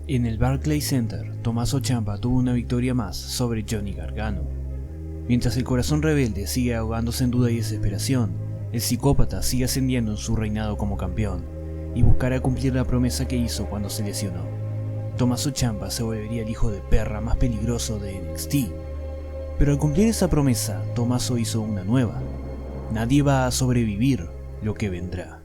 En el Barclays Center, Tommaso Ciampa tuvo una victoria más sobre Johnny Gargano. Mientras el corazón rebelde sigue ahogándose en duda y desesperación, el psicópata sigue ascendiendo en su reinado como campeón y buscará cumplir la promesa que hizo cuando se lesionó. Tommaso Ciampa se volvería el hijo de perra más peligroso de NXT. Pero al cumplir esa promesa, Tommaso hizo una nueva. Nadie va a sobrevivir lo que vendrá.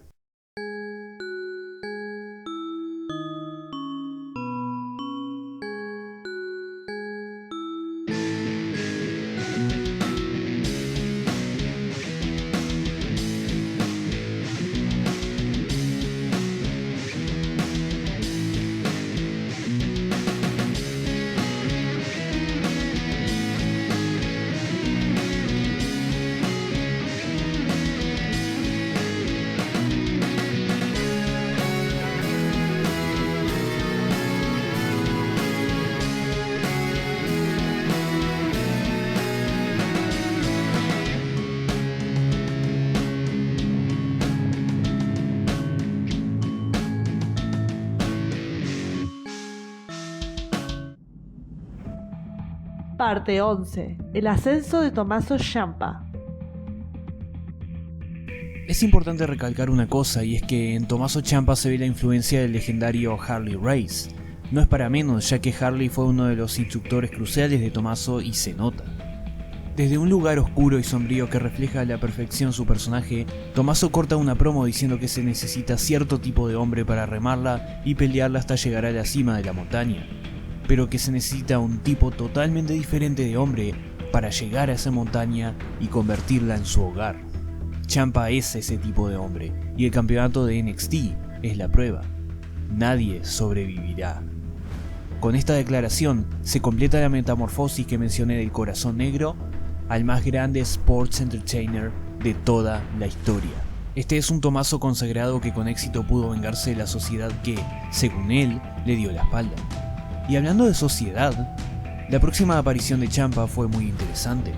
Parte 11. El ascenso de Tommaso Ciampa. Es importante recalcar una cosa, y es que en Tommaso Ciampa se ve la influencia del legendario Harley Race. No es para menos, ya que Harley fue uno de los instructores cruciales de Tommaso y se nota. Desde un lugar oscuro y sombrío que refleja a la perfección su personaje, Tommaso corta una promo diciendo que se necesita cierto tipo de hombre para remarla y pelearla hasta llegar a la cima de la montaña, pero que se necesita un tipo totalmente diferente de hombre para llegar a esa montaña y convertirla en su hogar. Ciampa es ese tipo de hombre, y el campeonato de NXT es la prueba. Nadie sobrevivirá. Con esta declaración se completa la metamorfosis que mencioné del corazón negro al más grande sports entertainer de toda la historia. Este es un Tommaso consagrado que con éxito pudo vengarse de la sociedad que, según él, le dio la espalda. Y hablando de sociedad, la próxima aparición de Ciampa fue muy interesante.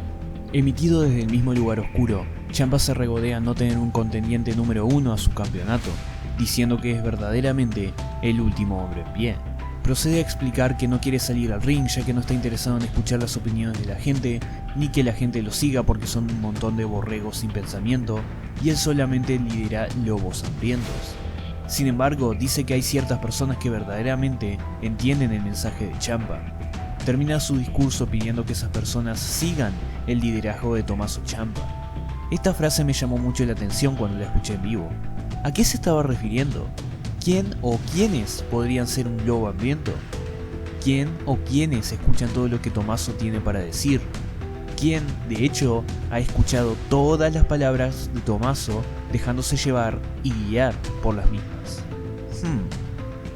Emitido desde el mismo lugar oscuro, Ciampa se regodea no tener un contendiente número 1 a su campeonato, diciendo que es verdaderamente el último hombre en pie. Procede a explicar que no quiere salir al ring ya que no está interesado en escuchar las opiniones de la gente, ni que la gente lo siga porque son un montón de borregos sin pensamiento, y él solamente lidera lobos hambrientos. Sin embargo, dice que hay ciertas personas que verdaderamente entienden el mensaje de Ciampa. Termina su discurso pidiendo que esas personas sigan el liderazgo de Tommaso Ciampa. Esta frase me llamó mucho la atención cuando la escuché en vivo. ¿A qué se estaba refiriendo? ¿Quién o quiénes podrían ser un lobo hambriento? ¿Quién o quiénes escuchan todo lo que Tommaso tiene para decir? ¿Quién, de hecho, ha escuchado todas las palabras de Tommaso dejándose llevar y guiar por las mismas?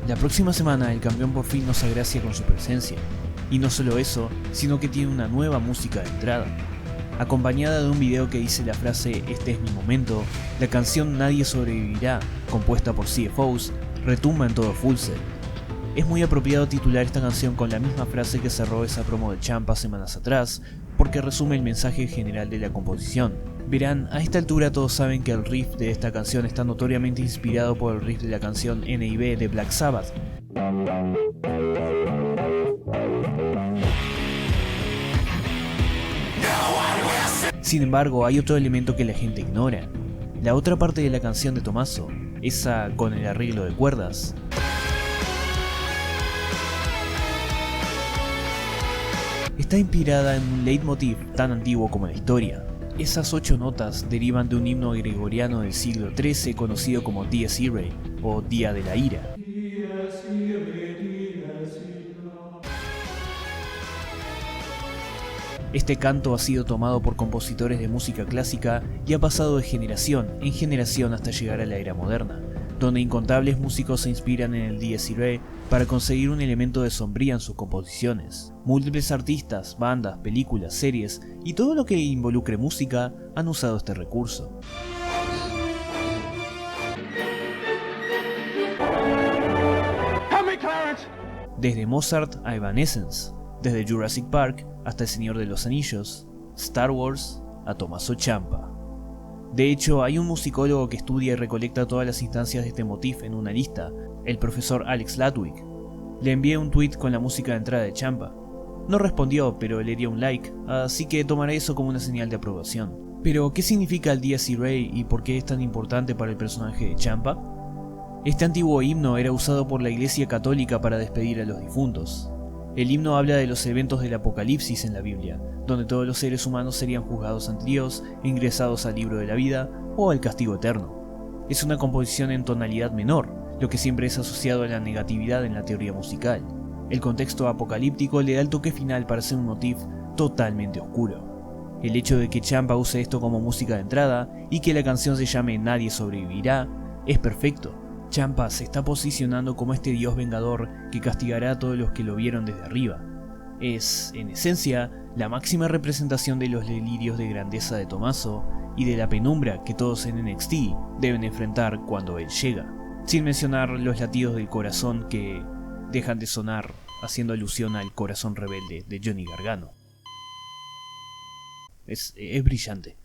La próxima semana el campeón por fin nos agracia con su presencia. Y no solo eso, sino que tiene una nueva música de entrada. Acompañada de un video que dice la frase "Este es mi momento", la canción Nadie sobrevivirá, compuesta por CFOs, retumba en todo Full Sail. Es muy apropiado titular esta canción con la misma frase que cerró esa promo de Ciampa semanas atrás, porque resume el mensaje general de la composición. Verán, a esta altura todos saben que el riff de esta canción está notoriamente inspirado por el riff de la canción NIB de Black Sabbath. Sin embargo, hay otro elemento que la gente ignora. La otra parte de la canción de Tommaso, esa con el arreglo de cuerdas, está inspirada en un leitmotiv tan antiguo como la historia. Esas 8 notas derivan de un himno gregoriano del siglo XIII conocido como Dies Irae, o Día de la Ira. Este canto ha sido tomado por compositores de música clásica y ha pasado de generación en generación hasta llegar a la era moderna, donde incontables músicos se inspiran en el Dies Irae para conseguir un elemento de sombría en sus composiciones. Múltiples artistas, bandas, películas, series y todo lo que involucre música han usado este recurso. Desde Mozart a Evanescence, desde Jurassic Park hasta El Señor de los Anillos, Star Wars a Tommaso Ciampa. De hecho, hay un musicólogo que estudia y recolecta todas las instancias de este motif en una lista, el profesor Alex Ludwig. Le envié un tweet con la música de entrada de Ciampa. No respondió, pero le dio un like, así que tomaré eso como una señal de aprobación. Pero, ¿qué significa el Dies Irae y por qué es tan importante para el personaje de Ciampa? Este antiguo himno era usado por la Iglesia Católica para despedir a los difuntos. El himno habla de los eventos del Apocalipsis en la Biblia, donde todos los seres humanos serían juzgados ante Dios e ingresados al libro de la vida o al castigo eterno. Es una composición en tonalidad menor, lo que siempre es asociado a la negatividad en la teoría musical. El contexto apocalíptico le da el toque final para hacer un motif totalmente oscuro. El hecho de que Ciampa use esto como música de entrada y que la canción se llame Nadie sobrevivirá es perfecto. Ciampa se está posicionando como este dios vengador que castigará a todos los que lo vieron desde arriba. Es, en esencia, la máxima representación de los delirios de grandeza de Tommaso y de la penumbra que todos en NXT deben enfrentar cuando él llega, sin mencionar los latidos del corazón que dejan de sonar, haciendo alusión al corazón rebelde de Johnny Gargano. Es brillante.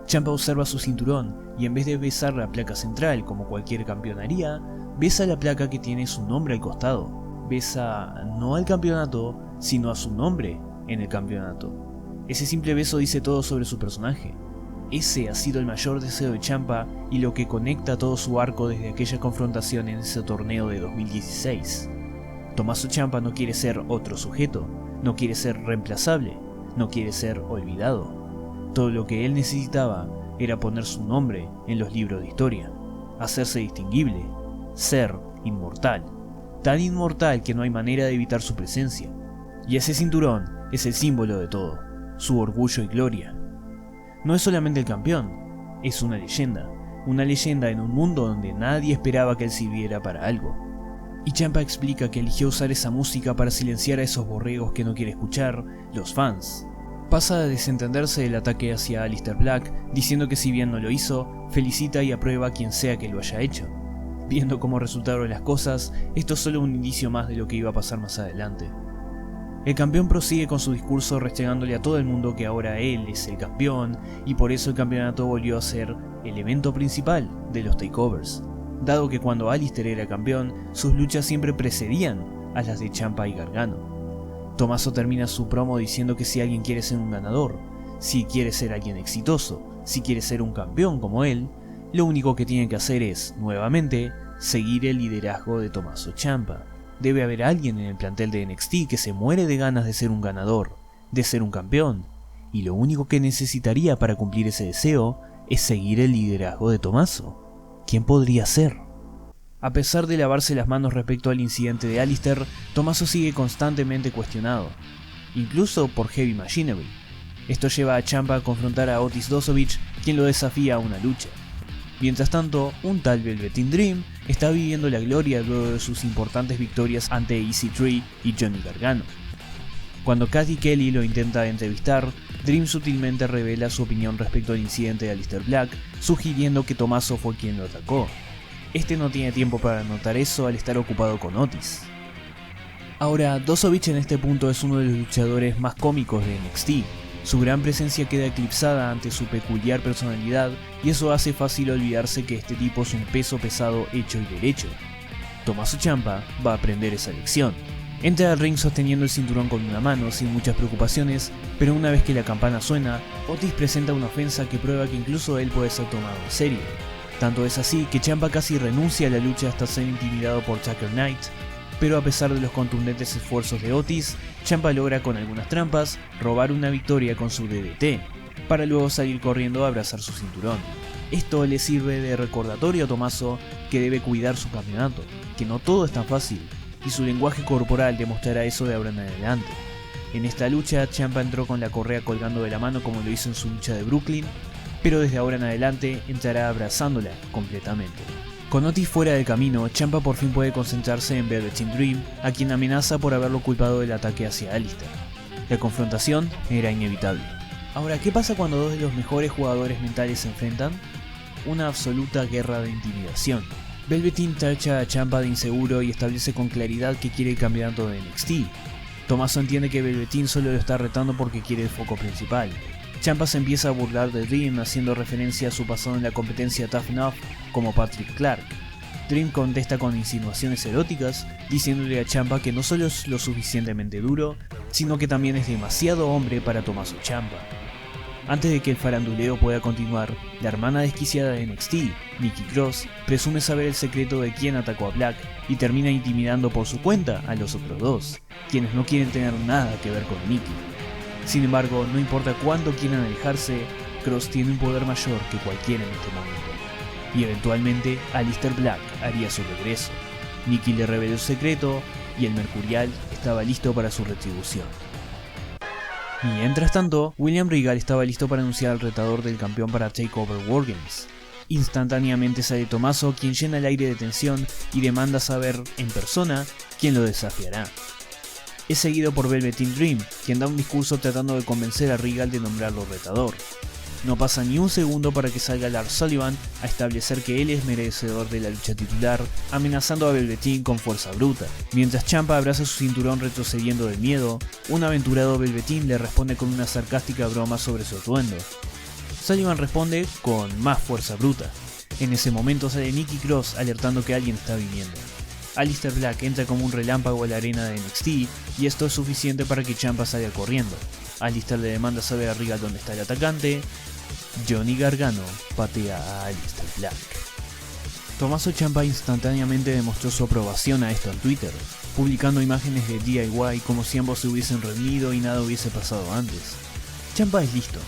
Ciampa observa su cinturón y en vez de besar la placa central como cualquier campeón haría, besa la placa que tiene su nombre al costado. Besa no al campeonato, sino a su nombre en el campeonato. Ese simple beso dice todo sobre su personaje. Ese ha sido el mayor deseo de Ciampa y lo que conecta todo su arco desde aquella confrontación en ese torneo de 2016. Tommaso Ciampa no quiere ser otro sujeto, no quiere ser reemplazable, no quiere ser olvidado. Todo lo que él necesitaba era poner su nombre en los libros de historia, hacerse distinguible, ser inmortal, tan inmortal que no hay manera de evitar su presencia. Y ese cinturón es el símbolo de todo, su orgullo y gloria. No es solamente el campeón, es una leyenda en un mundo donde nadie esperaba que él sirviera para algo. Y Ciampa explica que eligió usar esa música para silenciar a esos borregos que no quiere escuchar, los fans. Pasa a desentenderse del ataque hacia Aleister Black, diciendo que si bien no lo hizo, felicita y aprueba a quien sea que lo haya hecho. Viendo cómo resultaron las cosas, esto es solo un indicio más de lo que iba a pasar más adelante. El campeón prosigue con su discurso restregándole a todo el mundo que ahora él es el campeón y por eso el campeonato volvió a ser el evento principal de los takeovers, dado que cuando Aleister era campeón, sus luchas siempre precedían a las de Ciampa y Gargano. Tommaso termina su promo diciendo que si alguien quiere ser un ganador, si quiere ser alguien exitoso, si quiere ser un campeón como él, lo único que tiene que hacer es, nuevamente, seguir el liderazgo de Tommaso Ciampa. Debe haber alguien en el plantel de NXT que se muere de ganas de ser un ganador, de ser un campeón, y lo único que necesitaría para cumplir ese deseo es seguir el liderazgo de Tommaso. ¿Quién podría ser? A pesar de lavarse las manos respecto al incidente de Aleister, Tommaso sigue constantemente cuestionado, incluso por Heavy Machinery. Esto lleva a Ciampa a confrontar a Otis Dozovic, quien lo desafía a una lucha. Mientras tanto, un tal Velveteen Dream está viviendo la gloria luego de sus importantes victorias ante EC3 y Johnny Gargano. Cuando Cathy Kelly lo intenta entrevistar, Dream sutilmente revela su opinión respecto al incidente de Aleister Black, sugiriendo que Tommaso fue quien lo atacó. Este no tiene tiempo para notar eso al estar ocupado con Otis. Ahora, Dozovic en este punto es uno de los luchadores más cómicos de NXT. Su gran presencia queda eclipsada ante su peculiar personalidad y eso hace fácil olvidarse que este tipo es un peso pesado hecho y derecho. Tommaso Ciampa va a aprender esa lección. Entra al ring sosteniendo el cinturón con una mano sin muchas preocupaciones, pero una vez que la campana suena, Otis presenta una ofensa que prueba que incluso él puede ser tomado en serio. Tanto es así que Ciampa casi renuncia a la lucha hasta ser intimidado por Tucker Knight, pero a pesar de los contundentes esfuerzos de Otis, Ciampa logra con algunas trampas robar una victoria con su DDT, para luego salir corriendo a abrazar su cinturón. Esto le sirve de recordatorio a Tommaso que debe cuidar su campeonato, que no todo es tan fácil, y su lenguaje corporal demostrará eso de ahora en adelante. En esta lucha, Ciampa entró con la correa colgando de la mano como lo hizo en su lucha de Brooklyn, pero desde ahora en adelante entrará abrazándola completamente. Con Otis fuera del camino, Ciampa por fin puede concentrarse en Velveteen Dream, a quien amenaza por haberlo culpado del ataque hacia Aleister. La confrontación era inevitable. Ahora, ¿qué pasa cuando dos de los mejores jugadores mentales se enfrentan? Una absoluta guerra de intimidación. Velveteen tacha a Ciampa de inseguro y establece con claridad que quiere el campeonato de NXT. Tommaso entiende que Velveteen solo lo está retando porque quiere el foco principal. Ciampa se empieza a burlar de Dream haciendo referencia a su pasado en la competencia Tough Enough como Patrick Clark. Dream contesta con insinuaciones eróticas, diciéndole a Ciampa que no solo es lo suficientemente duro, sino que también es demasiado hombre para Tommaso Ciampa. Antes de que el faranduleo pueda continuar, la hermana desquiciada de NXT, Nikki Cross, presume saber el secreto de quién atacó a Black y termina intimidando por su cuenta a los otros dos, quienes no quieren tener nada que ver con Nikki. Sin embargo, no importa cuánto quieran alejarse, Cross tiene un poder mayor que cualquiera en este momento. Y eventualmente, Aleister Black haría su regreso. Nikki le reveló el secreto y el Mercurial estaba listo para su retribución. Mientras tanto, William Regal estaba listo para anunciar al retador del campeón para TakeOver Wargames. Instantáneamente sale Tommaso, quien llena el aire de tensión y demanda saber en persona quién lo desafiará. Es seguido por Velveteen Dream, quien da un discurso tratando de convencer a Regal de nombrarlo retador. No pasa ni un segundo para que salga Lars Sullivan a establecer que él es merecedor de la lucha titular, amenazando a Velveteen con fuerza bruta. Mientras Ciampa abraza su cinturón retrocediendo del miedo, un aventurado Velveteen le responde con una sarcástica broma sobre su atuendo. Sullivan responde con más fuerza bruta. En ese momento sale Nikki Cross alertando que alguien está viniendo. Aleister Black entra como un relámpago a la arena de NXT y esto es suficiente para que Ciampa salga corriendo. Aleister le demanda saber a Regal dónde está el atacante. Johnny Gargano patea a Aleister Black. Tommaso Ciampa instantáneamente demostró su aprobación a esto en Twitter, publicando imágenes de DIY como si ambos se hubiesen reunido y nada hubiese pasado antes. Ciampa es listo.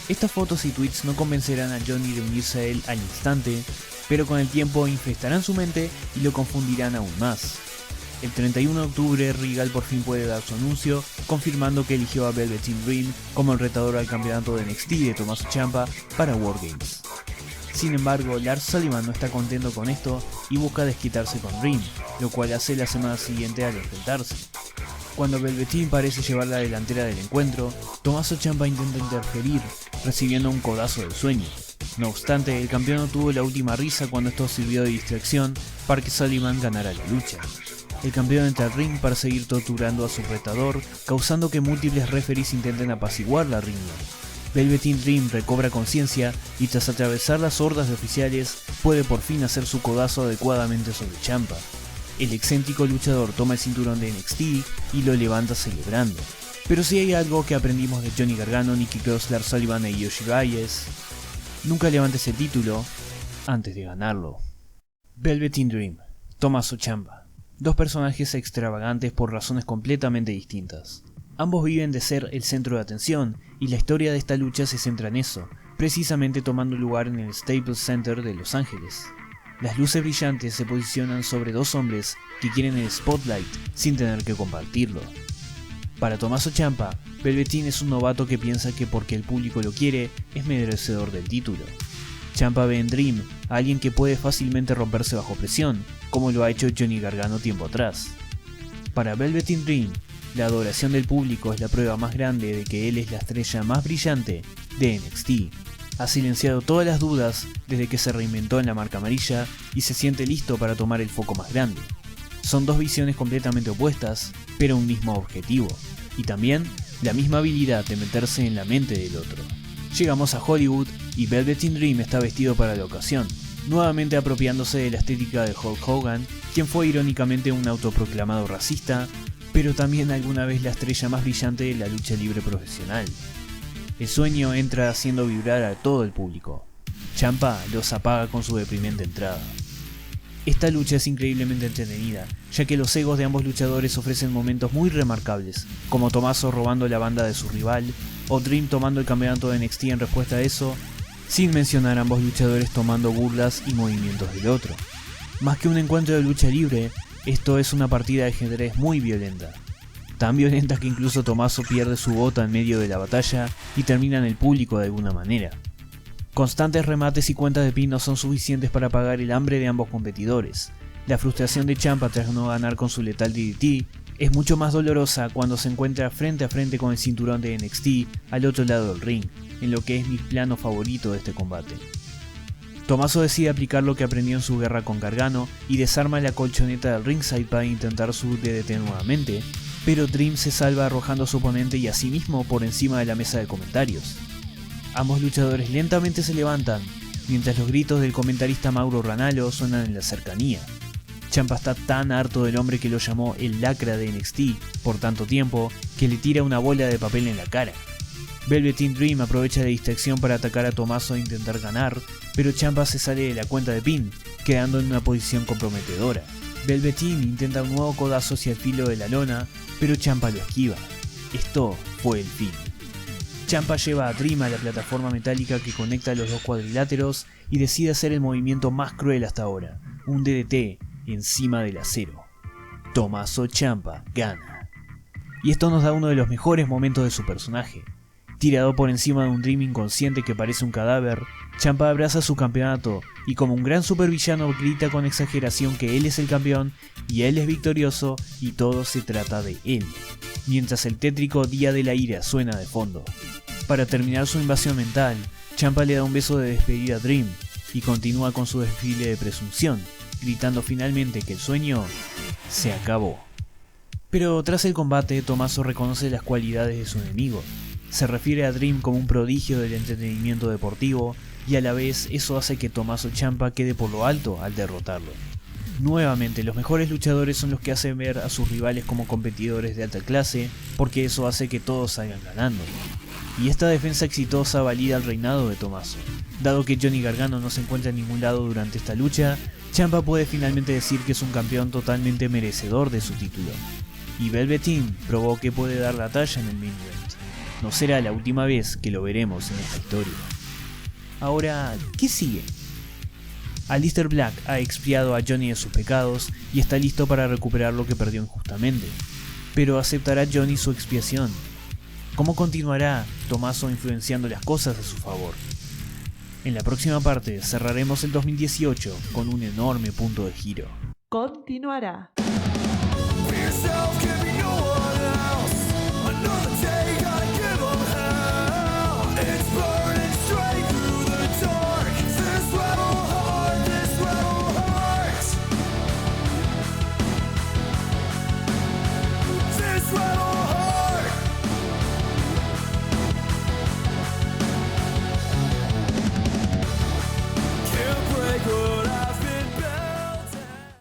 Estas fotos y tweets no convencerán a Johnny de unirse a él al instante, pero con el tiempo infestarán su mente y lo confundirán aún más. El 31 de octubre, Regal por fin puede dar su anuncio, confirmando que eligió a Velveteen Dream como el retador al campeonato de NXT de Tommaso Ciampa para Wargames. Sin embargo, Lars Sullivan no está contento con esto y busca desquitarse con Dream, lo cual hace la semana siguiente al enfrentarse. Cuando Velveteen parece llevar la delantera del encuentro, Tommaso Ciampa intenta interferir, recibiendo un codazo del sueño. No obstante, el campeón no tuvo la última risa cuando esto sirvió de distracción para que Sullivan ganara la lucha. El campeón entra al ring para seguir torturando a su retador, causando que múltiples referees intenten apaciguar la riña. Velveteen Dream recobra conciencia y tras atravesar las hordas de oficiales, puede por fin hacer su codazo adecuadamente sobre Ciampa. El excéntrico luchador toma el cinturón de NXT y lo levanta celebrando. Pero si hay algo que aprendimos de Johnny Gargano, Nikki Cross, Lars Sullivan y Yoshirai es: nunca levantes el título antes de ganarlo. Velveteen Dream, Tommaso Ciampa. Dos personajes extravagantes por razones completamente distintas. Ambos viven de ser el centro de atención, y la historia de esta lucha se centra en eso, precisamente tomando lugar en el Staples Center de Los Ángeles. Las luces brillantes se posicionan sobre dos hombres que quieren el spotlight sin tener que compartirlo. Para Tommaso Ciampa, Velveteen es un novato que piensa que porque el público lo quiere, es merecedor del título. Ciampa ve en Dream a alguien que puede fácilmente romperse bajo presión, como lo ha hecho Johnny Gargano tiempo atrás. Para Velveteen Dream, la adoración del público es la prueba más grande de que él es la estrella más brillante de NXT. Ha silenciado todas las dudas desde que se reinventó en la marca amarilla y se siente listo para tomar el foco más grande. Son dos visiones completamente opuestas, pero un mismo objetivo, y también la misma habilidad de meterse en la mente del otro. Llegamos a Hollywood y Velveteen Dream está vestido para la ocasión, nuevamente apropiándose de la estética de Hulk Hogan, quien fue irónicamente un autoproclamado racista, pero también alguna vez la estrella más brillante de la lucha libre profesional. El sueño entra haciendo vibrar a todo el público. Ciampa los apaga con su deprimente entrada. Esta lucha es increíblemente entretenida, ya que los egos de ambos luchadores ofrecen momentos muy remarcables, como Tommaso robando la banda de su rival, o Dream tomando el campeonato de NXT en respuesta a eso, sin mencionar a ambos luchadores tomando burlas y movimientos del otro. Más que un encuentro de lucha libre, esto es una partida de ajedrez muy violenta. Tan violenta que incluso Tommaso pierde su bota en medio de la batalla y termina en el público de alguna manera. Constantes remates y cuentas de pin no son suficientes para apagar el hambre de ambos competidores. La frustración de Ciampa tras no ganar con su letal DDT es mucho más dolorosa cuando se encuentra frente a frente con el cinturón de NXT al otro lado del ring, en lo que es mi plano favorito de este combate. Tommaso decide aplicar lo que aprendió en su guerra con Gargano y desarma la colchoneta del ringside para intentar su DDT nuevamente, pero Dream se salva arrojando a su oponente y a sí mismo por encima de la mesa de comentarios. Ambos luchadores lentamente se levantan mientras los gritos del comentarista Mauro Ranallo suenan en la cercanía. Ciampa está tan harto del hombre que lo llamó el lacra de NXT por tanto tiempo que le tira una bola de papel en la cara. Velveteen Dream aprovecha la distracción para atacar a Tommaso e intentar ganar, pero Ciampa se sale de la cuenta de pin, quedando en una posición comprometedora. Velveteen intenta un nuevo codazo hacia el filo de la lona, pero Ciampa lo esquiva. Esto fue el fin. Ciampa lleva a Dream a la plataforma metálica que conecta los dos cuadriláteros y decide hacer el movimiento más cruel hasta ahora, un DDT encima del acero. Tommaso Ciampa gana. Y esto nos da uno de los mejores momentos de su personaje. Tirado por encima de un Dream inconsciente que parece un cadáver, Ciampa abraza su campeonato y como un gran supervillano grita con exageración que él es el campeón y él es victorioso y todo se trata de él, mientras el tétrico Día de la Ira suena de fondo. Para terminar su invasión mental, Ciampa le da un beso de despedida a Dream y continúa con su desfile de presunción, gritando finalmente que el sueño se acabó. Pero tras el combate, Tommaso reconoce las cualidades de su enemigo. Se refiere a Dream como un prodigio del entretenimiento deportivo y a la vez eso hace que Tommaso Ciampa quede por lo alto al derrotarlo. Nuevamente, los mejores luchadores son los que hacen ver a sus rivales como competidores de alta clase, porque eso hace que todos salgan ganando. Y esta defensa exitosa valida el reinado de Tommaso. Dado que Johnny Gargano no se encuentra en ningún lado durante esta lucha, Ciampa puede finalmente decir que es un campeón totalmente merecedor de su título. Y Velveteen probó que puede dar la talla en el main event. No será la última vez que lo veremos en esta historia. Ahora, ¿qué sigue? Aleister Black ha expiado a Johnny de sus pecados y está listo para recuperar lo que perdió injustamente. Pero ¿aceptará Johnny su expiación? ¿Cómo continuará Tommaso influenciando las cosas a su favor? En la próxima parte cerraremos el 2018 con un enorme punto de giro. Continuará. For yourself, give me